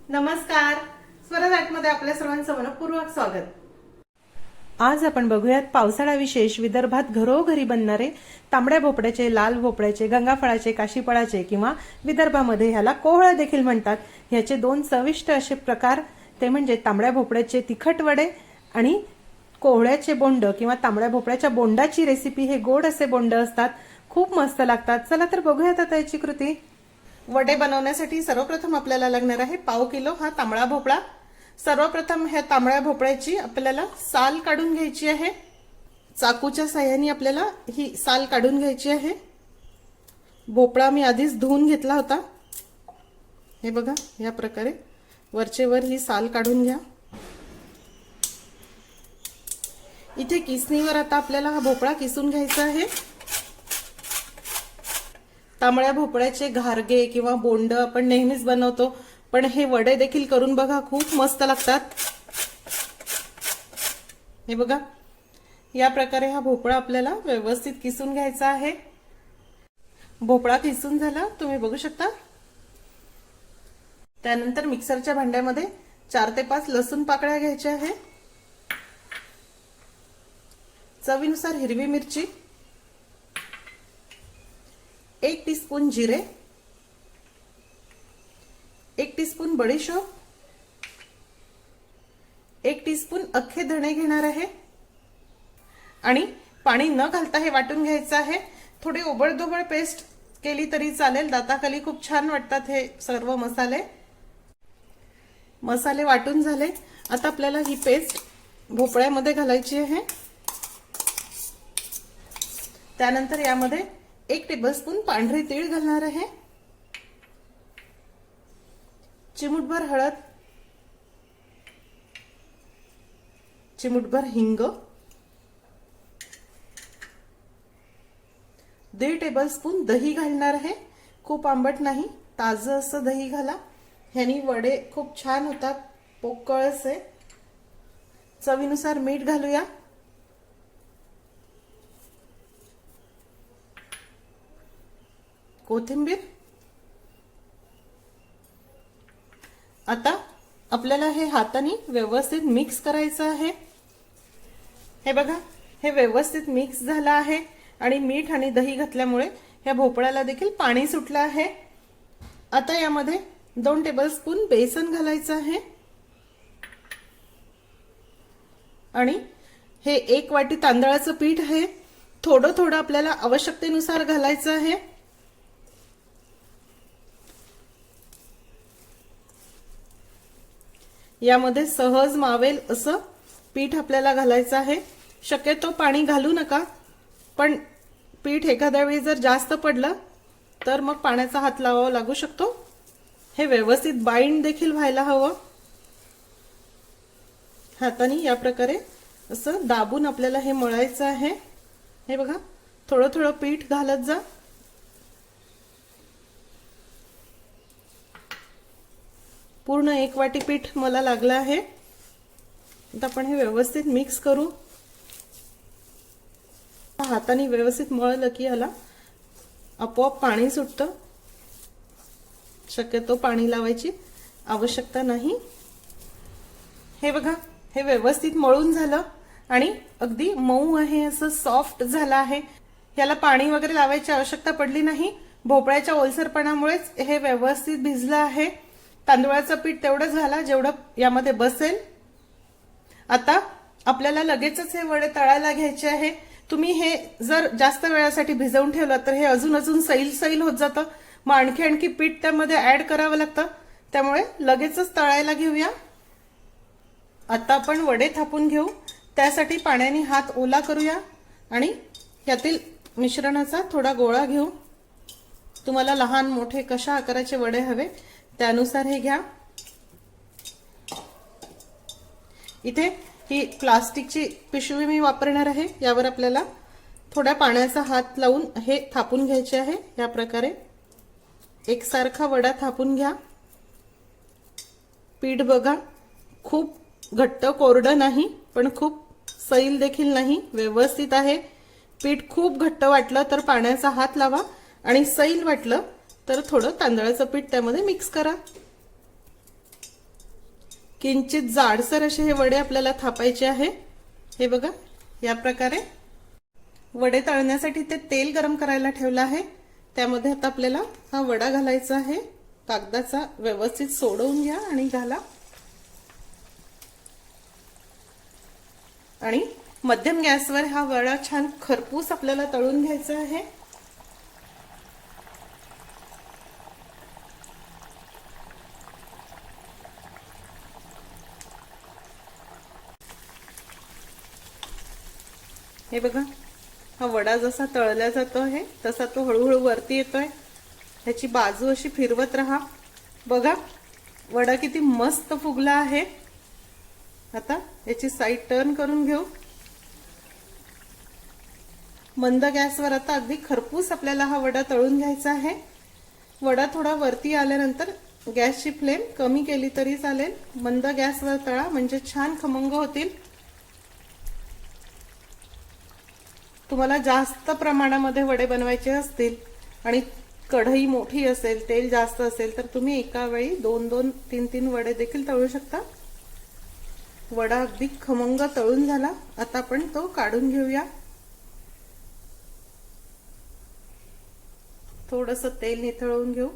नमस्कार, स्वराजमध्ये आपल्या सर्वांचं मनपूर्वक स्वागत। आज आपण बघूयात पावसाळा विशेष विदर्भात घरोघरी बनणारे तांबड्या भोपळ्याचे, लाल भोपळ्याचे, गंगाफळाचे, काशीफळाचे किंवा विदर्भामध्ये ह्याला कोहळा देखील म्हणतात। ह्याचे दोन चविष्ट असे प्रकार ते म्हणजे तांबड्या भोपळ्याचे तिखट वडे आणि कोहळ्याचे बोंड किंवा तांबड्या भोपळ्याच्या बोंडाची रेसिपी। हे गोड असे बोंड असतात, खूप मस्त लागतात। चला तर बघूयात आता याची कृती। वडे बनवण्यासाठी सर्वप्रथम आपल्याला लागणार आहे पाव किलो हा तांबडा भोपळा। सर्वप्रथम ह्या तांबड्या भोपळ्याची आपल्याला साल काढून घ्यायची आहे। चाकूच्या साहाय्याने आपल्याला ही साल काढून घ्यायची आहे। भोपळा मी आधीच धुवून घेतला होता। हे बघा, या प्रकारे वरचे वर ही साल काढून घ्या। इथे किसणीवर आता आपल्याला हा भोपळा किसून घ्यायचा आहे। तांबड्या भोपळ्याचे घारगे किंवा बोंड आपण नेहमीच बनवतो, पण हे वडे देखील करून बघा, खूप मस्त लागतात। हे बघा, या प्रकारे हा भोपळा आपल्याला व्यवस्थित किसून घ्यायचा आहे। भोपळा किसून झाला, तुम्ही बघू शकता। त्यानंतर मिक्सरच्या भांड्यामध्ये 4 ते 5 लसूण पाकळ्या घ्यायच्या आहे। चवीनुसार हिरवी मिरची, 1 टीस्पून जिरे, 1 टीस्पून बडीशोप, 1 टीस्पून अख्खे धणे घेणार आहे आणि पाणी न घालता हे वाटून घ्यायचं आहे। थोडी ओबळधोबळ पेस्ट केली तरी चालेल, दाताखाली खूप छान वाटतात हे सर्व मसाले वाटून झाले। आता आपल्याला ही पेस्ट भोपळ्यामध्ये घालायची आहे। त्यानंतर यामध्ये 1 टेबलस्पून पांढरे तीळ घालणार आहे, चिमूटभर हळद, चिमूटभर हिंग, 1.5 टेबलस्पून दही घालणार आहे। खूप आंबट नाही, ताजं असं दही घाला, ह्यानी वडे खूप छान होतात, पोकळ असे। चवीनुसार मीठ घालूया। कोथिंबीर। आता आपल्याला हे हाताने व्यवस्थित मिक्स करायचं आहे। हे बघा, हे व्यवस्थित मिक्स झालं आहे आणि मीठ आणि दही घातल्यामुळे या भोपळ्याला देखील पाणी सुटलं आहे। आता यामध्ये 2 टेबलस्पून बेसन घालायचं आहे आणि हे 1 वाटी तांदळाचं पीठ आहे। थोडं थोडं आपल्याला आवश्यकतेनुसार घालायचं आहे। यामध्ये सहज मावेल असं पीठ आपल्याला घालायचं आहे। शक्यतो पाणी घालू नका, पण पीठ एखाद्या वेळी जर जास्त पडलं तर मग पाण्याचा हात लावावा लागू शकतो। हे व्यवस्थित बाइंड देखील व्हायला हवं। हाताने या प्रकारे असं दाबून आपल्याला हे मळायचं आहे। हे बघा, थोडं थोडं पीठ घालत जा। पूर्ण 1 वाटी पीठ मला लागलं आहे। आता आपण हे व्यवस्थित मिक्स करू। हाताने व्यवस्थित मळलं की याला आपोआप पाणी सुटतं। शक्यतो पाणी लावायची आवश्यकता नाही। हे बघा, हे व्यवस्थित मळून झालं आणि अगदी मऊ आहे, असं सॉफ्ट झालं आहे। याला पाणी वगैरे लावायची आवश्यकता पडली नाही। भोपळ्याच्या ओलसरपणामुळेच हे व्यवस्थित भिजलं आहे। तांदूळाचं पीठ तेवढंच घाला जेवढं यामध्ये बसेल। आता आपल्याला लगेचच हे वडे तळायला घ्यायचे आहे। तुम्ही हे जर जास्त वेळासाठी भिजवून ठेवलं तर हे अजून सैल होत जातं, मग आणखी पीठ त्यामध्ये ऍड करावं लागतं। त्यामुळे लगेचच तळायला घेऊया। आता आपण वडे थापून घेऊ। त्यासाठी पाण्याने हात ओला करूया आणि यातील मिश्रणाचा थोडा गोळा घेऊ। तुम्हाला लहान मोठे कशा आकाराचे वडे हवे त्यानुसार हे घ्या। इथे ही प्लास्टिकची पिशवी मी वापरणार आहे। यावर आपल्याला थोड्या पाण्याचा हात लावून हे थापून घ्यायचे आहे। या प्रकारे एकसारखा वडा थापून घ्या। पीठ बघा, खूप घट्ट कोरडं नाही, पण खूप सैल देखील नाही, व्यवस्थित आहे। पीठ खूप घट्ट वाटलं तर पाण्याचा हात लावा आणि सैल वाटलं तर थोडं तांदळाचं पीठ त्यामध्ये मिक्स करा। किंचित जाडसर असे हे वडे आपल्याला थापायचे आहे। हे बघा, या प्रकारे वडे तळण्यासाठी ते तेल गरम करायला ठेवलं आहे। त्यामध्ये आता आपल्याला हा वडा घालायचा आहे। कागदाचा व्यवस्थित सोडवून घ्या आणि घाला आणि मध्यम गॅसवर हा वडा छान खरपूस आपल्याला तळून घ्यायचा आहे। हे बघा, हा वडा जसा तळला जातो आहे तसा तो हळूहळू वरती येतोय। त्याची बाजू अशी फिरवत राहा। बघा, वडा किती मस्त फुगला आहे। आता याची साइड टर्न करून घेऊ। मंद गॅसवर आता अगदी खरपूस आपल्याला हा वडा तळून घ्यायचा आहे। वडा थोडा वरती आल्यानंतर गॅसची फ्लेम कमी केली तरी चालेल। मंद गॅसवर तळा म्हणजे छान खमंग होतील। तुम्हाला जास्त प्रमाणामध्ये वडे बनवायचे असतील आणि कढई मोठी असेल, तेल जास्त असेल तर तुम्ही एका वेळी 2-2, 3-3 वडे देखील तळू शकता। वडा अगदी खमंग तळून झाला। आता आपण तो काढून घेऊया। थोडंसं तेल निथळवून घेऊ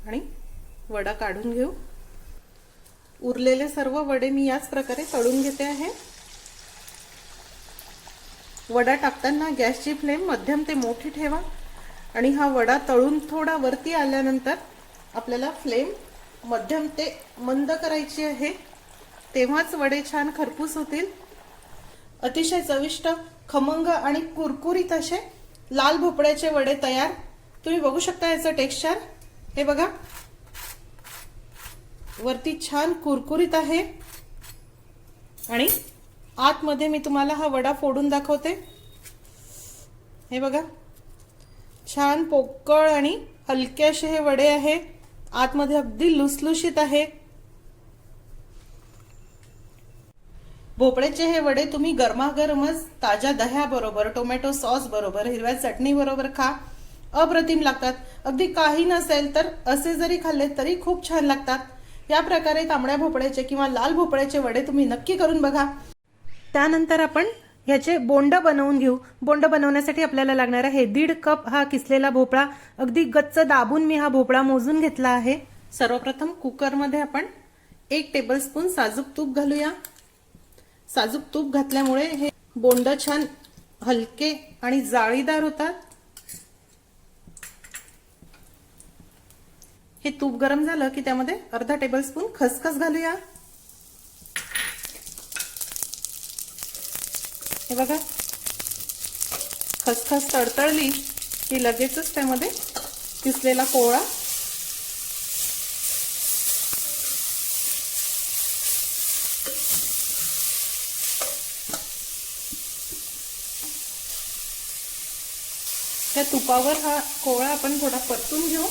आणि वडा काढून घेऊ। उरलेले सर्व वडे मी याच प्रकारे तळून घेते आहे। वडा टाकताना गॅसची फ्लेम मध्यम ते मोठी ठेवा आणि हा वडा तळून थोडा वरती आल्यानंतर आपल्याला फ्लेम मध्यम ते मंद करायची आहे। तेव्हाच वडे छान खरपूस होतील। अतिशय चविष्ट, खमंग आणि कुरकुरीत असे लाल भोपळ्याचे वडे तयार। तुम्ही बघू शकता याचं टेक्स्चर। हे बघा, वरती छान कुरकुरीत आहे आणि आतमध्ये मी तुम्हाला हा वडा फोडून दाखवते। हे बघा, छान पोकळ आणि हलके असे हे वडे आहे। आतमध्ये अगदी लुसलुशीत आहे। भोपळ्याचे हे वडे तुम्ही गरमागरमच ताज्या दह्याबरोबर, टोमॅटो सॉस बरोबर, हिरव्या चटणी बरोबर खा। अप्रतिम लागतात। अगदी काही नसेल तर असे जरी खाल्ले तरी खूप छान लागतात। या प्रकारे तांबड्या भोपळ्याचे किंवा लाल भोपळ्याचे वडे तुम्ही नक्की करून बघा। त्यानंतर आपण याचे बोंड बनवून घेऊ। बोंड बनवण्यासाठी आपल्याला लागणार आहे 1.5 कप हा किसलेला भोपळा। अगदी गच्च दाबून मी हा भोपळा मोजून घेतला आहे। सर्वप्रथम कुकरमध्ये आपण 1 टेबलस्पून साजूक तूप घालूया। साजूक तूप घातल्यामुळे हे बोंड छान हलके आणि जाळीदार होतात। हे तूप गरम झालं की त्यामध्ये अर्धा टेबलस्पून खसखस घालूया। हे बघा, खसखस तडतडली की लगेचच त्यामध्ये किसलेला कोवळा, त्या तुपावर हा कोवळा आपण थोडा परतून घेऊ।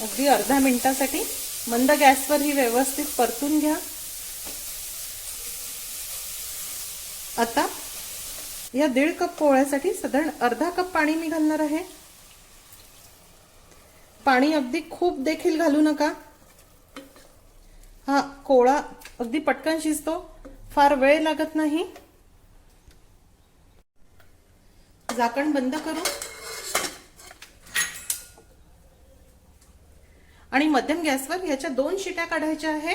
अगदी अर्धा मिनिटासाठी मंद गॅसवर ही व्यवस्थित परतून घ्या। आता या 1.5 कप कोवळ्यासाठी साधारण अर्धा कप पाणी मी घालणार आहे। पाणी अगदी खूप देखील घालू नका। हा कोवळा अगदी पटकन शिजतो, फार वेळ लागत नाही। झाकण बंद करू आणि मध्यम गॅसवर याच्या 2 शिट्या काढायच्या आहे।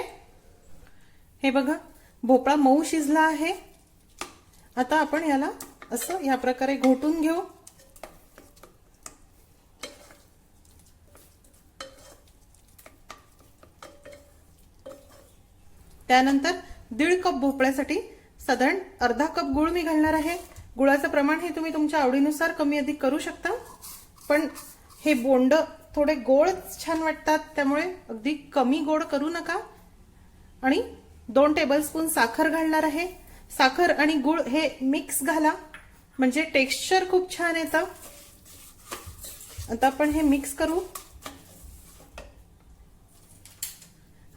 हे बघा, भोपळा मऊ शिजला आहे। आता आपण याला असं या प्रकारे घोटून घेऊ। त्यानंतर 1.5 कप भोपळ्यासाठी साधारण अर्धा कप गूळ मी घालणार आहे। गुळाचं प्रमाण हे तुम्ही तुमच्या आवडीनुसार कमी अधिक करू शकता, पण हे बोंड थोडे गोड छान वाटतात त्यामुळे अगदी कमी गोड करू नका। आणि 2 टेबलस्पून साखर घालणार आहे। साखर आणि गूळ हे मिक्स घाला म्हणजे टेक्स्चर खूप छान येतं। आता आपण हे मिक्स करू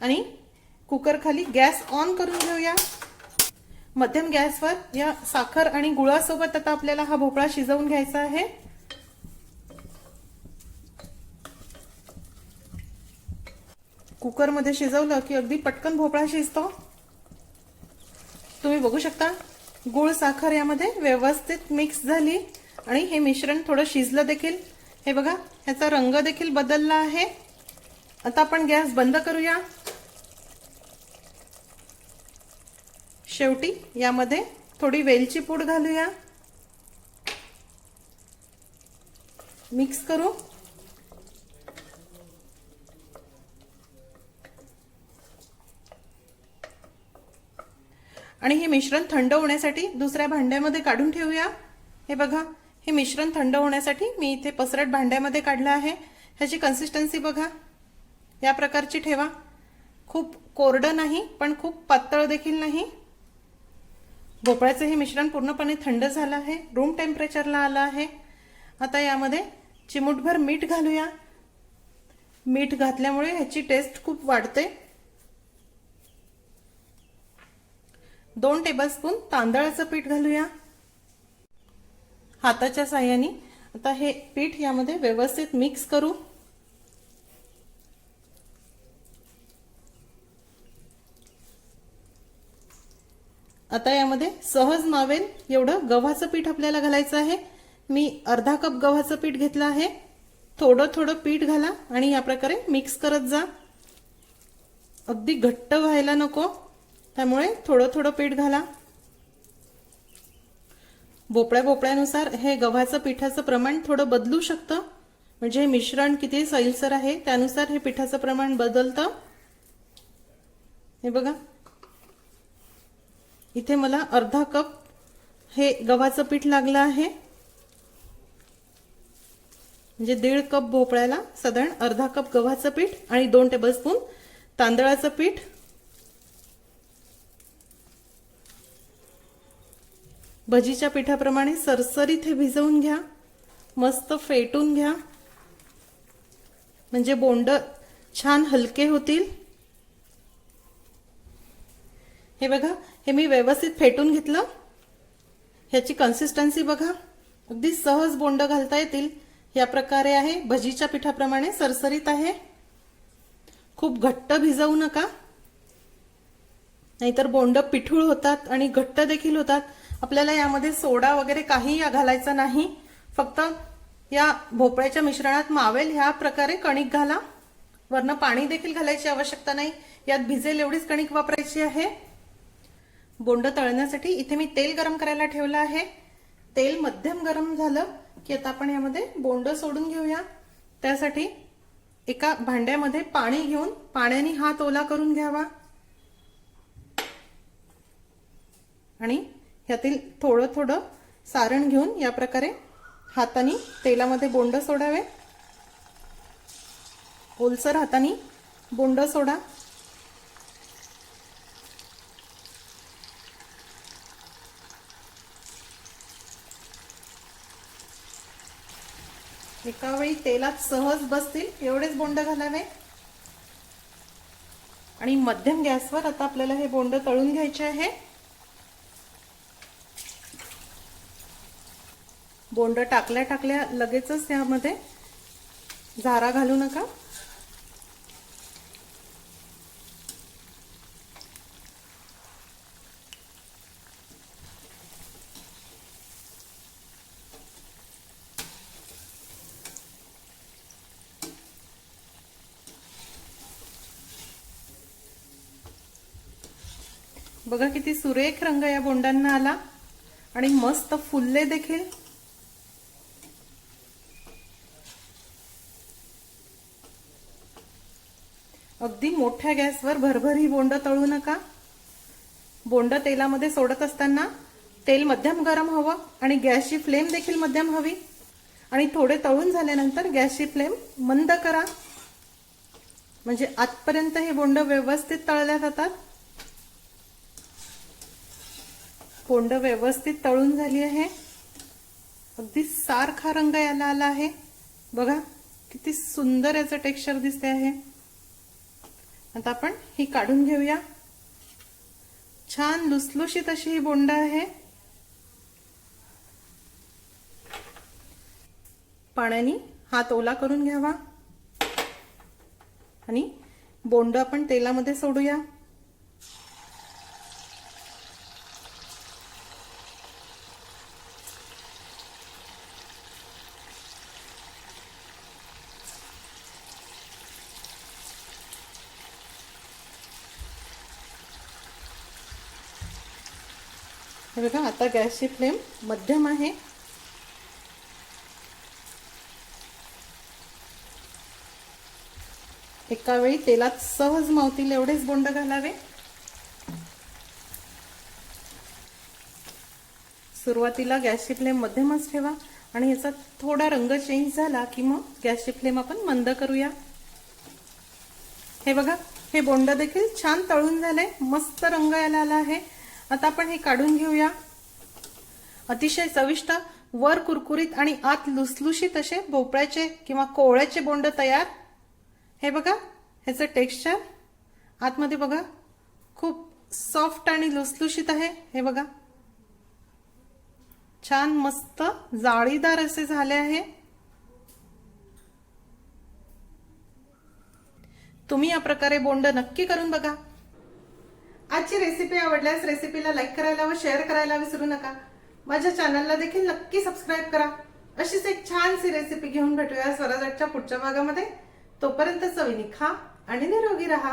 आणि कुकर खाली गॅस ऑन करून घेऊया। मध्यम गॅसवर या साखर आणि गुळासोबत आता आपल्याला हा भोपळा शिजवून घ्यायचा आहे। कुकरमध्ये शिजवलं की अगदी पटकन भोपळा शिजतो। तुम्ही बघू शकता गूळ साखर यामध्ये व्यवस्थित मिक्स झाली आणि हे मिश्रण थोडं शिजलं देखील। हे बघा ह्याचा रंग देखील बदलला आहे। आता आपण गॅस बंद करूया। शेवटी यामध्ये थोडी वेलची पूड घालूया, मिक्स करू। आणि हे मिश्रण थंड होण्यासाठी दुसऱ्या भांड्यामध्ये काढून ठेवूया। हे बघा हे मिश्रण थंड होण्यासाठी मी इथे पसरट भांड्यामध्ये काढलं आहे। ह्याची कन्सिस्टन्सी बघा, या प्रकारची ठेवा। खूप कोरडं नाही पण खूप पातळ देखील नाही। भोपळ्याचे हे मिश्रण पूर्णपणे थंड झालं आहे, रूम टेम्परेचरला आलं आहे। आता यामध्ये चिमूटभर मीठ घालूया। मीठ घातल्यामुळे ह्याची टेस्ट खूप वाढते। 2 टेबलस्पून तांदळाचं पीठ घालूया। हाताच्या साहाय्याने आता हे पीठ यामध्ये व्यवस्थित मिक्स करू। आता यामध्ये सहज मावेल एवढं गव्हाचं पीठ आपल्याला घालायचं आहे। मी अर्धा कप गव्हाचं पीठ घेतलं आहे। थोडं थोडं पीठ घाला आणि या प्रकारे मिक्स करत जा। अगदी घट्ट व्हायला नको, त्यामुळे थोडं थोडं पीठ घाला। भोपळ्यानुसार हे गव्हाचं पिठाचं प्रमाण थोडं बदलू शकतं, म्हणजे मिश्रण किती सैलसर आहे त्यानुसार हे पिठाचं प्रमाण बदलतं। हे बघा इथे मला अर्धा कप हे गव्हाचं पीठ लागलं आहे, म्हणजे 1.5 कप भोपळ्याला साधारण अर्धा कप गव्हाचं पीठ आणि 2 टेबलस्पून तांदळाचं पीठ। भजीच्या पिठाप्रमाणे सरसरीत हे भिजवून घ्या, मस्त फेटून घ्या, म्हणजे बोंड छान हलके होतील। हे बघा हे मी व्यवस्थित फेटून घेतलं। ह्याची कन्सिस्टन्सी बघा, अगदी सहज बोंड घालता येतील या प्रकारे आहे। भजीच्या पिठाप्रमाणे सरसरीत आहे। खूप घट्ट भिजवू नका, नाहीतर बोंड पिठूळ होतात आणि घट्ट देखील होतात। आपल्याला यामध्ये सोडा वगैरे काही घालायचा नाही, फक्त या भोपळ्याच्या मिश्रणात मावेल ह्या प्रकारे कणिक घाला। वरनं पाणी देखील घालायची आवश्यकता नाही, यात भिजेल एवढीच कणिक वापरायची आहे। बोंड तळण्यासाठी इथे मी तेल गरम करायला ठेवलं आहे। तेल मध्यम गरम झालं की आता आपण यामध्ये बोंड सोडून घेऊया। त्यासाठी एका भांड्यामध्ये पाणी घेऊन पाण्याने हात ओला करून घ्यावा आणि यातील थोडं थोडं सारण घेऊन या प्रकारे हाताने तेलामध्ये बोंड सोडावे। ओलसर हाताने बोंड सोडा। एका वेळी तेलात सहज बसतील एवढेच बोंड घालावे आणि मध्यम गॅसवर आता आपल्याला हे बोंड तळून घ्यायचे आहे। बोंड टाकल्या लगेचच यामध्ये झारा घालू नका। बघा किती सुरेख रंग या बोंडांना आला आणि मस्त फुलले देखील। अगदी मोठ्या गॅसवर भरभर ही बोंड तळू नका। बोंड तेलामध्ये सोडत असताना तेल मध्यम गरम हवं आणि गॅसची फ्लेम देखील मध्यम हवी आणि थोडे तळून झाल्यानंतर गॅसची फ्लेम मंद करा, म्हणजे आतपर्यंत हे बोंड व्यवस्थित तळल्या जातात। बोंड व्यवस्थित तळून झाली आहे, अगदी सारखा रंग याला आला आहे। बघा किती सुंदर याचं टेक्स्चर दिसते आहे। आता आपण ही काढून घेऊया। छान लुसलुशीत अशी ही बोंड आहे। पाण्याने हात ओला करून घ्यावा आणि बोंड आपण तेलामध्ये सोडूया. हे बघा, आता गॅसची फ्लेम मध्यम आहे. एका वेळी तेलात सहज मावतील एवढेच बोंड घालावे. सुरुवातीला गॅसची फ्लेम मध्यमच ठेवा आणि याचा थोडा रंग चेंज झाला की मग गॅसची फ्लेम आपण मंद करूया. हे बघा, हे बोंड देखील छान तळून झाले, मस्त रंग यायला आला आहे. आता आपण हे काढून घेऊया. अतिशय चविष्ट, वर कुरकुरीत आणि आत लुसलुशीत असे भोपळ्याचे किंवा कोवळ्याचे बोंड तयार. हे बघा, ह्याचं टेक्स्चर आतमध्ये बघा, खूप सॉफ्ट आणि लुसलुशीत आहे. हे बघा, छान मस्त जाळीदार असे झाले आहे. तुम्ही या प्रकारे बोंड नक्की करून बघा. आजची रेसिपी आवडल्यास रेसिपीला लाईक करायला व शेअर करायला विसरू नका. माझ्या चॅनलला देखील नक्की सबस्क्राईब करा. अशीच एक छानशी रेसिपी घेऊन भेटूया स्वराजच्या पुढच्या भागामध्ये. तोपर्यंत चवीने खा आणि निरोगी राहा.